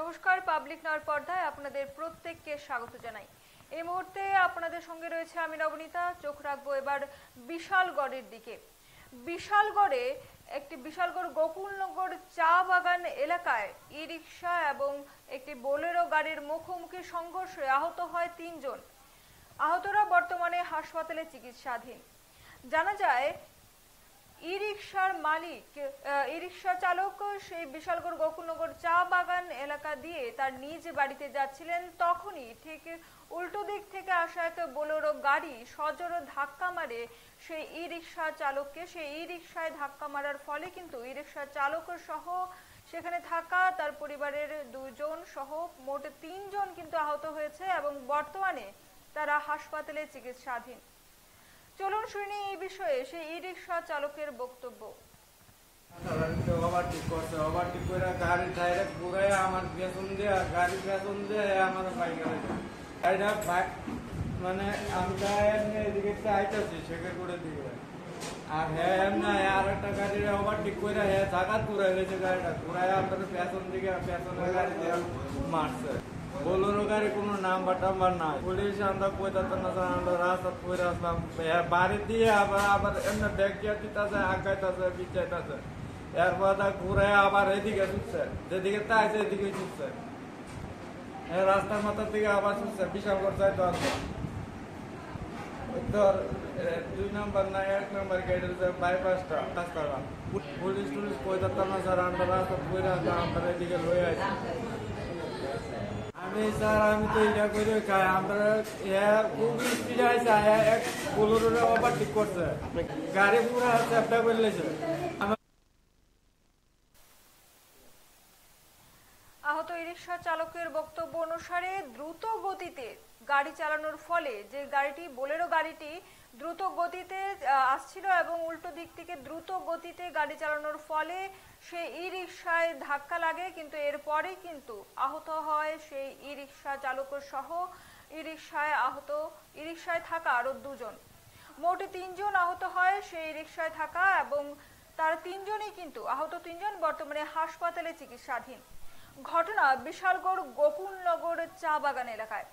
নমস্কার, পাবলিক নর পর্দায় আপনাদের প্রত্যেককে স্বাগত জানাই। এই মুহূর্তে আপনাদের সঙ্গে রয়েছে আমি নবনীতা। চোখ রাখবো এবার বিশালগড়ের দিকে। বিশালগড় গোকুলনগর চা বাগান এলাকায় ই রিক্সা এবং একটি বোলেরো গাড়ির মুখোমুখি সংঘর্ষে আহত হয় ৩ জন। আহতরা বর্তমানে হাসপাতালে চিকিৎসাধীন। জানা যায় ই রিক্সা চালক সেই বিশালগড় গোকুলনগর চা বাগান এলাকা দিয়ে তার নিজ বাড়িতে যাচ্ছিলেন। তখনই ঠিক উল্টো দিক থেকে আসা একটা বোলেরো গাড়ি সজোরে ধাক্কা মারে সেই ই রিক্সা চালককে। সেই ই রিক্সায় ধাক্কা মারার ফলে কিন্তু ই রিক্সা চালক সহ সেখানে থাকা তার পরিবারের 2 জন সহ মোট 3 জন কিন্তু আহত হয়েছে এবং বর্তমানে তারা হাসপাতালে চিকিৎসাধীন। চলুন শুনি এই বিষয়ে সেই ই রিক্সা চালকের বক্তব্য। ওভারটেক করে গাড়ি ডাইরেক্ট ঘুরায় আমার পেছন দিয়ে গাড়ি পেছন দিয়ে আমার বাইক মানে আমি এদিকে আইতেছি সেকে করে দিকে আর হ্যাঁ এমনি আর একটা গাড়ি ওভারটেক করে হ্যাঁ জায়গা ঘুরাই গেছে গাড়িটা ঘুরায় আপনার পেছন দিকে পেছনের গাড়ি দিয়ে মারছে। বোলেরো গাড়ি কোনো নাম্বার টাম্বার নাই। পুলিশ আমরা পয়তাতে না আমরা রাস্তা পরে আসলাম বাড়ি দিয়ে আবার এমনি ব্যাগ দিয়ে দিতেছে আগাইতেছে বিচাইতেছে এরপর ঘুরে আবার এদিকে ছুটছে যেদিকে তাইছে এদিকে ছুটছে রাস্তার মাথার দিকে আবার ছুটছে বিশালগড় চাইতে আসবে ধর 2 নম্বর না 1 নম্বর গাড়ির বাইপাসটা রাস্তাটা পুলিশ টুলিশ পয়তাতে না স্যার আমরা রাস্তা পরে আসলাম আমরা এদিকে লয়ে আসি। আমি তো এটা করে খাই আমরা খুব স্পিডে আছে এক বোলেরো ওভারটেক করছে গাড়ি পুরো চ্যাপটা করে লেছে। আহত ই রিক্সা চালকের বক্তব্য অনুসারে দ্রুত গতিতে গাড়ি চালানোর ফলে যে গাড়িটি বোলেরো গাড়িটি দ্রুত গতিতে আসছিল এবং উল্টো দিক থেকে দ্রুত গতিতে গাড়ি চালানোর ফলে সেই ই রিক্সায় ধাক্কা লাগে, কিন্তু এরপরেই কিন্তু আহত হয় সেই ই রিক্সা চালক সহ ই রিক্সায় থাকা আরো 2 জন। মোট 3 জন আহত হয় সেই রিক্সায় থাকা এবং তার 3 জনই কিন্তু আহত 3 জন বর্তমানে হাসপাতালে চিকিৎসাধীন। ঘটনা বিশালগড় গোকুলনগর চা বাগান এলাকায়।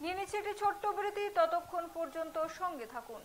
নিয়ে নিচ্ছে একটি ছোট্ট বিরতি, ততক্ষণ পর্যন্ত সঙ্গে থাকুন।